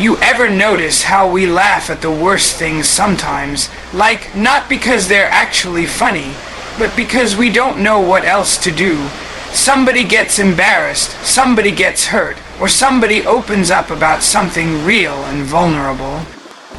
You ever notice how we laugh at the worst things sometimes? Like, not because they're actually funny, but because we don't know what else to do. Somebody gets embarrassed, somebody gets hurt, or somebody opens up about something real and vulnerable.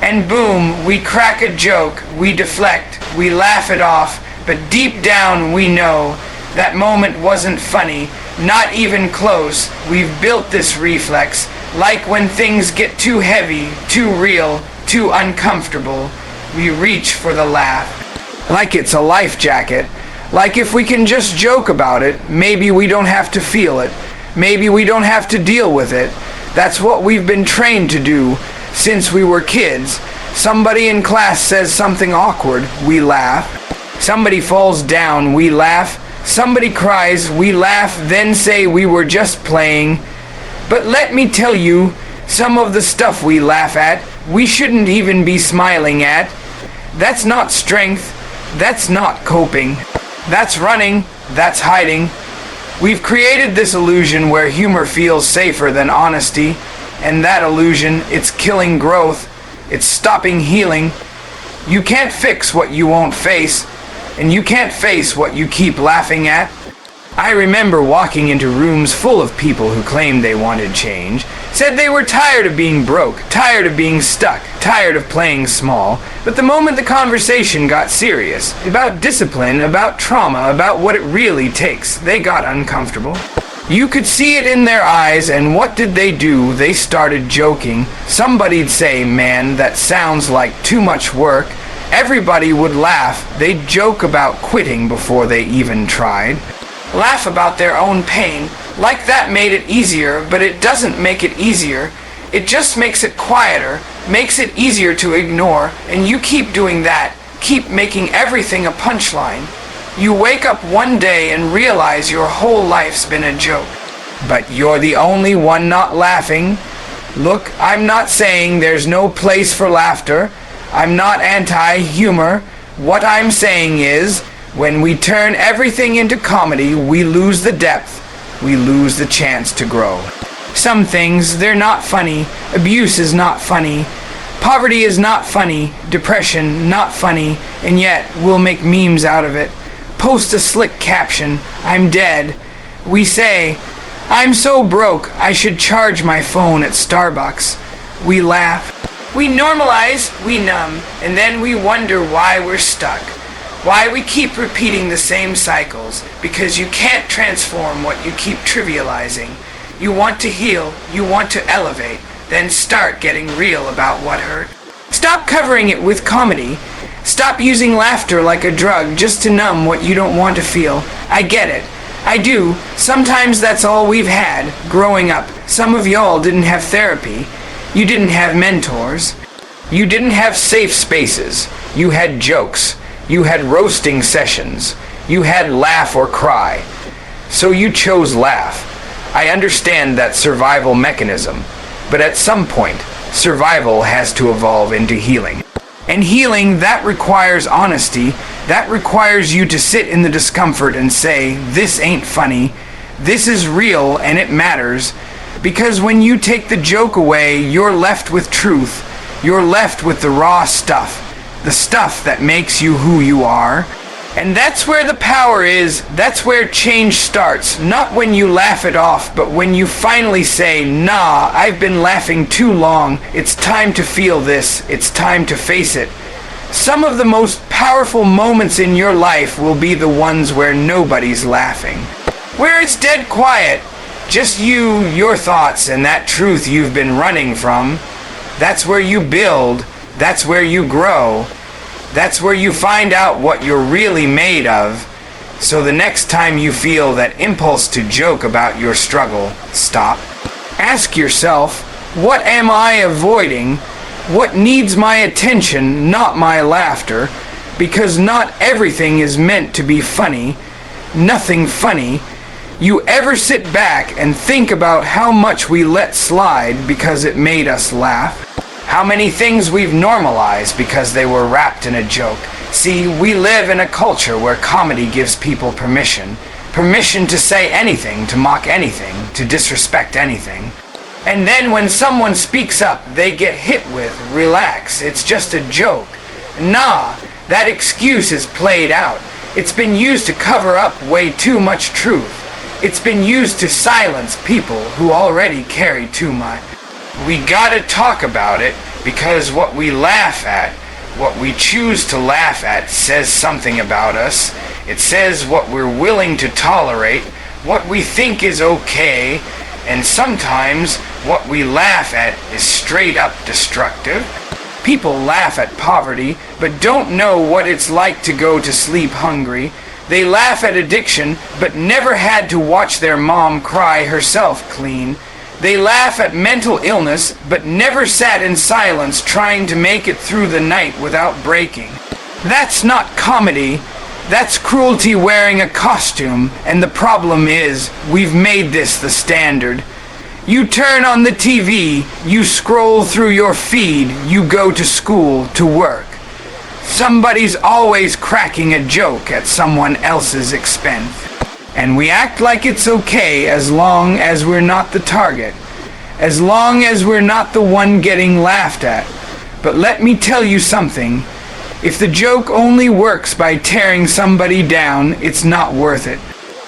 And boom, we crack a joke, we deflect, we laugh it off, but deep down we know that moment wasn't funny, not even close. We've built this reflex, like when things get too heavy, too real, too uncomfortable, we reach for the laugh. Like it's a life jacket. Like if we can just joke about it, maybe we don't have to feel it. Maybe we don't have to deal with it. That's what we've been trained to do since we were kids. Somebody in class says something awkward, we laugh. Somebody falls down, we laugh. Somebody cries, we laugh, then say we were just playing. But let me tell you, some of the stuff we laugh at, we shouldn't even be smiling at. That's not strength, that's not coping. That's running, that's hiding. We've created this illusion where humor feels safer than honesty, and that illusion, it's killing growth, it's stopping healing. You can't fix what you won't face, and you can't face what you keep laughing at. I remember walking into rooms full of people who claimed they wanted change, said they were tired of being broke, tired of being stuck, tired of playing small, but the moment the conversation got serious, about discipline, about trauma, about what it really takes, they got uncomfortable. You could see it in their eyes, and what did they do? They started joking. Somebody'd say, "Man, that sounds like too much work." Everybody would laugh. They'd joke about quitting before they even tried. Laugh about their own pain, like that made it easier, but it doesn't make it easier. It just makes it quieter, makes it easier to ignore, and you keep doing that, keep making everything a punchline. You wake up one day and realize your whole life's been a joke. But you're the only one not laughing. Look, I'm not saying there's no place for laughter. I'm not anti-humor. What I'm saying is, when we turn everything into comedy, we lose the depth. We lose the chance to grow. Some things, they're not funny. Abuse is not funny. Poverty is not funny. Depression, not funny. And yet, we'll make memes out of it. Post a slick caption, "I'm dead." We say, "I'm so broke, I should charge my phone at Starbucks." We laugh. We normalize, we numb, and then we wonder why we're stuck. Why we keep repeating the same cycles, because you can't transform what you keep trivializing. You want to heal, you want to elevate, then start getting real about what hurt. Stop covering it with comedy. Stop using laughter like a drug just to numb what you don't want to feel. I get it. I do. Sometimes that's all we've had, growing up. Some of y'all didn't have therapy. You didn't have mentors. You didn't have safe spaces. You had jokes. You had roasting sessions. You had laugh or cry. So you chose laugh. I understand that survival mechanism, but at some point, survival has to evolve into healing. And healing, that requires honesty. That requires you to sit in the discomfort and say, "This ain't funny. This is real and it matters." Because when you take the joke away, you're left with truth. You're left with the raw stuff. The stuff that makes you who you are. And that's where the power is. That's where change starts. Not when you laugh it off, but when you finally say, "Nah, I've been laughing too long. It's time to feel this. It's time to face it." Some of the most powerful moments in your life will be the ones where nobody's laughing. Where it's dead quiet. Just you, your thoughts, and that truth you've been running from. That's where you build. That's where you grow. That's where you find out what you're really made of. So the next time you feel that impulse to joke about your struggle, stop. Ask yourself, what am I avoiding? What needs my attention, not my laughter? Because not everything is meant to be funny. Nothing funny. You ever sit back and think about how much we let slide because it made us laugh? How many things we've normalized because they were wrapped in a joke? See, we live in a culture where comedy gives people permission. Permission to say anything, to mock anything, to disrespect anything. And then when someone speaks up, they get hit with, relax, it's just a joke. Nah, that excuse is played out. It's been used to cover up way too much truth. It's been used to silence people who already carry too much. We gotta talk about it, because what we laugh at, what we choose to laugh at, says something about us. It says what we're willing to tolerate, what we think is okay, and sometimes what we laugh at is straight up destructive. People laugh at poverty, but don't know what it's like to go to sleep hungry. They laugh at addiction, but never had to watch their mom cry herself clean. They laugh at mental illness, but never sat in silence trying to make it through the night without breaking. That's not comedy. That's cruelty wearing a costume, and the problem is, we've made this the standard. You turn on the TV, you scroll through your feed, you go to school, to work. Somebody's always cracking a joke at someone else's expense. And we act like it's okay as long as we're not the target, as long as we're not the one getting laughed at. But let me tell you something. If the joke only works by tearing somebody down, it's not worth it.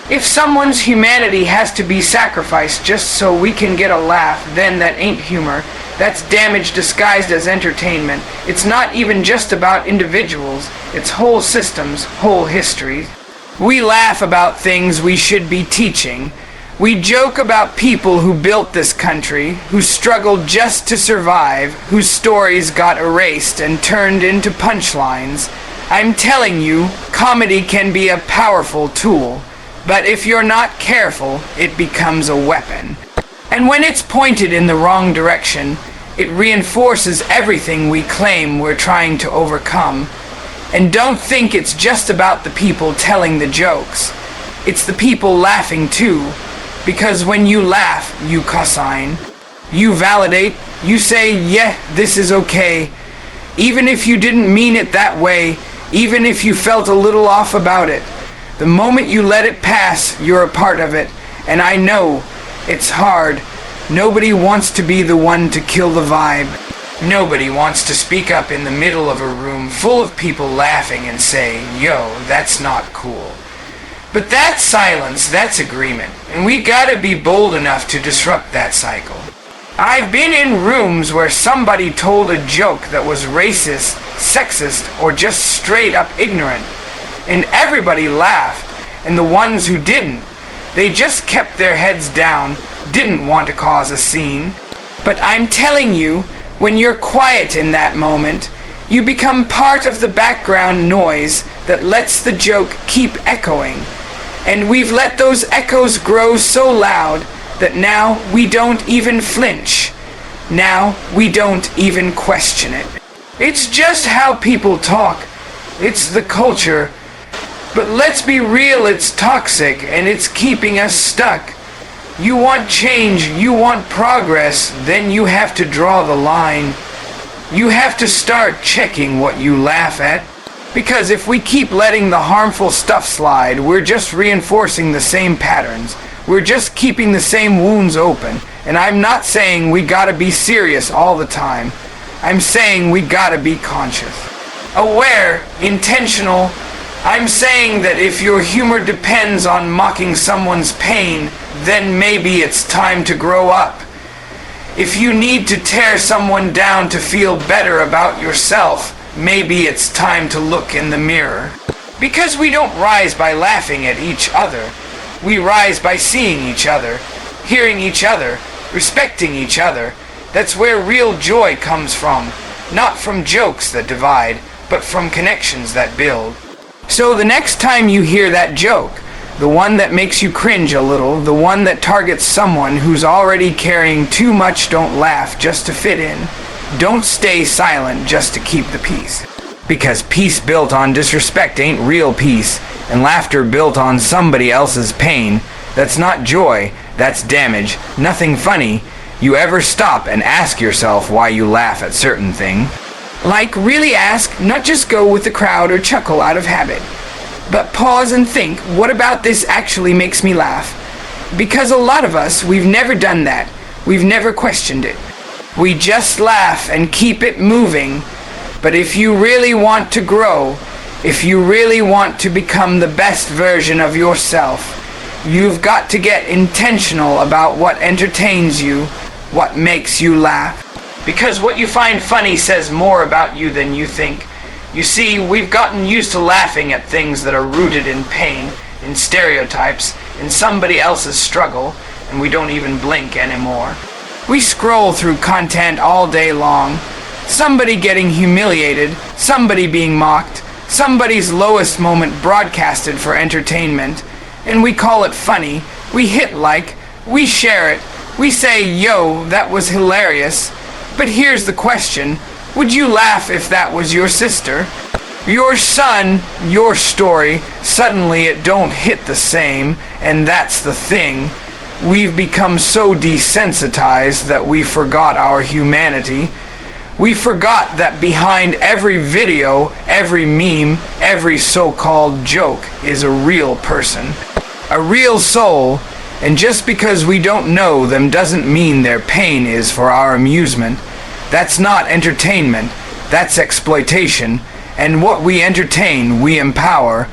If someone's humanity has to be sacrificed just so we can get a laugh, then that ain't humor. That's damage disguised as entertainment. It's not even just about individuals. It's whole systems, whole histories. We laugh about things we should be teaching. We joke about people who built this country, who struggled just to survive, whose stories got erased and turned into punchlines. I'm telling you, comedy can be a powerful tool. But if you're not careful, it becomes a weapon. And when it's pointed in the wrong direction, it reinforces everything we claim we're trying to overcome. And don't think it's just about the people telling the jokes. It's the people laughing too. Because when you laugh, you cosign. You validate. You say, yeah, this is okay. Even if you didn't mean it that way, even if you felt a little off about it. The moment you let it pass, you're a part of it. And I know, it's hard. Nobody wants to be the one to kill the vibe. Nobody wants to speak up in the middle of a room full of people laughing and say, yo, that's not cool. But that's silence, that's agreement. And we gotta be bold enough to disrupt that cycle. I've been in rooms where somebody told a joke that was racist, sexist, or just straight up ignorant. And everybody laughed, and the ones who didn't, they just kept their heads down, didn't want to cause a scene. But I'm telling you, when you're quiet in that moment, you become part of the background noise that lets the joke keep echoing. And we've let those echoes grow so loud that now we don't even flinch. Now we don't even question it. It's just how people talk. It's the culture. But let's be real, it's toxic and it's keeping us stuck. You want change, you want progress, then you have to draw the line. You have to start checking what you laugh at. Because if we keep letting the harmful stuff slide, we're just reinforcing the same patterns. We're just keeping the same wounds open. And I'm not saying we gotta be serious all the time. I'm saying we gotta be conscious. Aware, intentional. I'm saying that if your humor depends on mocking someone's pain, then maybe it's time to grow up. If you need to tear someone down to feel better about yourself, maybe it's time to look in the mirror. Because we don't rise by laughing at each other. We rise by seeing each other, hearing each other, respecting each other. That's where real joy comes from. Not from jokes that divide, but from connections that build. So the next time you hear that joke, the one that makes you cringe a little, the one that targets someone who's already carrying too much, don't laugh just to fit in. Don't stay silent just to keep the peace. Because peace built on disrespect ain't real peace, and laughter built on somebody else's pain, that's not joy, that's damage, nothing funny. You ever stop and ask yourself why you laugh at certain things? Like, really ask, not just go with the crowd or chuckle out of habit. But pause and think, what about this actually makes me laugh? Because a lot of us, we've never done that. We've never questioned it. We just laugh and keep it moving. But if you really want to grow, if you really want to become the best version of yourself, you've got to get intentional about what entertains you, what makes you laugh. Because what you find funny says more about you than you think. You see, we've gotten used to laughing at things that are rooted in pain, in stereotypes, in somebody else's struggle, and we don't even blink anymore. We scroll through content all day long. Somebody getting humiliated, somebody being mocked, somebody's lowest moment broadcasted for entertainment, and we call it funny. We hit like, we share it, we say, yo, that was hilarious. But here's the question, would you laugh if that was your sister? Your son, your story, suddenly it don't hit the same, and that's the thing. We've become so desensitized that we forgot our humanity. We forgot that behind every video, every meme, every so-called joke is a real person, a real soul, and just because we don't know them doesn't mean their pain is for our amusement. That's not entertainment, that's exploitation, and what we entertain, we empower.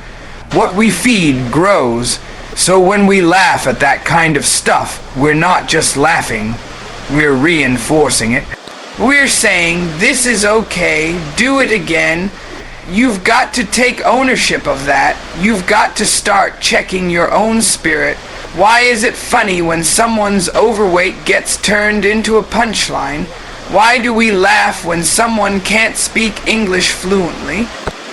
What we feed grows, so when we laugh at that kind of stuff, we're not just laughing, we're reinforcing it. We're saying, this is okay, do it again. You've got to take ownership of that. You've got to start checking your own spirit. Why is it funny when someone's overweight gets turned into a punchline? Why do we laugh when someone can't speak English fluently?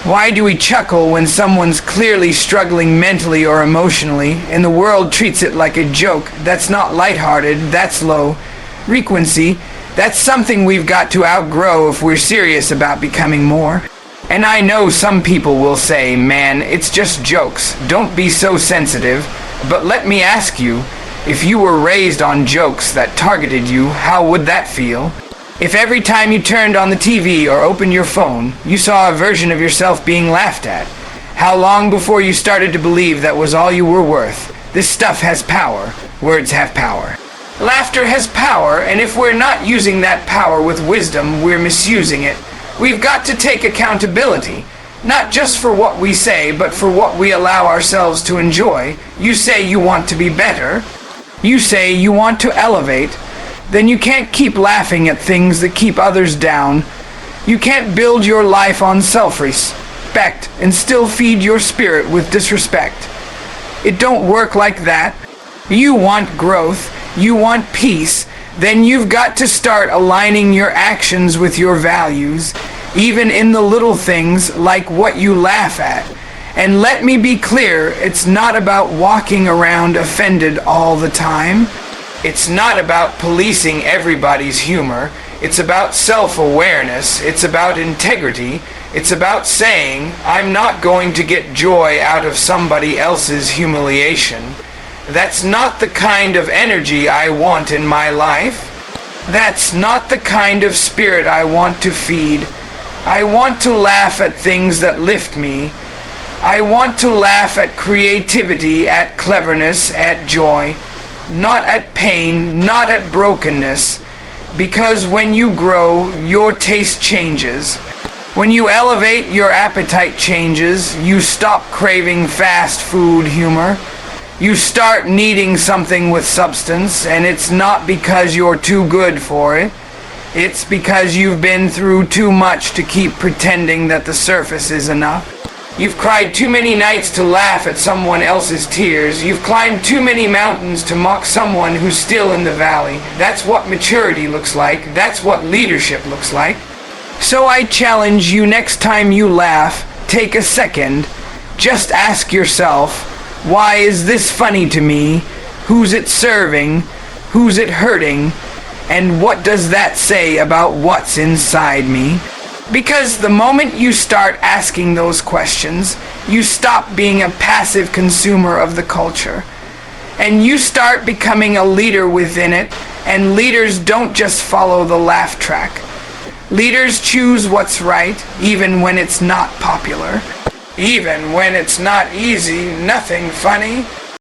Why do we chuckle when someone's clearly struggling mentally or emotionally, and the world treats it like a joke? That's not lighthearted, that's low frequency. That's something we've got to outgrow if we're serious about becoming more. And I know some people will say, man, it's just jokes, don't be so sensitive. But let me ask you, if you were raised on jokes that targeted you, how would that feel? If every time you turned on the TV or opened your phone, you saw a version of yourself being laughed at, how long before you started to believe that was all you were worth? This stuff has power. Words have power. Laughter has power, and if we're not using that power with wisdom, we're misusing it. We've got to take accountability, not just for what we say, but for what we allow ourselves to enjoy. You say you want to be better. You say you want to elevate. Then you can't keep laughing at things that keep others down. You can't build your life on self-respect and still feed your spirit with disrespect. It don't work like that. You want growth. You want peace. Then you've got to start aligning your actions with your values, even in the little things like what you laugh at. And let me be clear, it's not about walking around offended all the time. It's not about policing everybody's humor. It's about self-awareness. It's about integrity. It's about saying, I'm not going to get joy out of somebody else's humiliation. That's not the kind of energy I want in my life. That's not the kind of spirit I want to feed. I want to laugh at things that lift me. I want to laugh at creativity, at cleverness, at joy. Not at pain, not at brokenness. Because when you grow, your taste changes. When you elevate, your appetite changes. You stop craving fast food humor. You start needing something with substance, and it's not because you're too good for it. It's because you've been through too much to keep pretending that the surface is enough. You've cried too many nights to laugh at someone else's tears. You've climbed too many mountains to mock someone who's still in the valley. That's what maturity looks like. That's what leadership looks like. So I challenge you, next time you laugh, take a second. Just ask yourself, why is this funny to me? Who's it serving? Who's it hurting? And what does that say about what's inside me? Because the moment you start asking those questions, you stop being a passive consumer of the culture. And you start becoming a leader within it, and leaders don't just follow the laugh track. Leaders choose what's right, even when it's not popular. Even when it's not easy, nothing funny.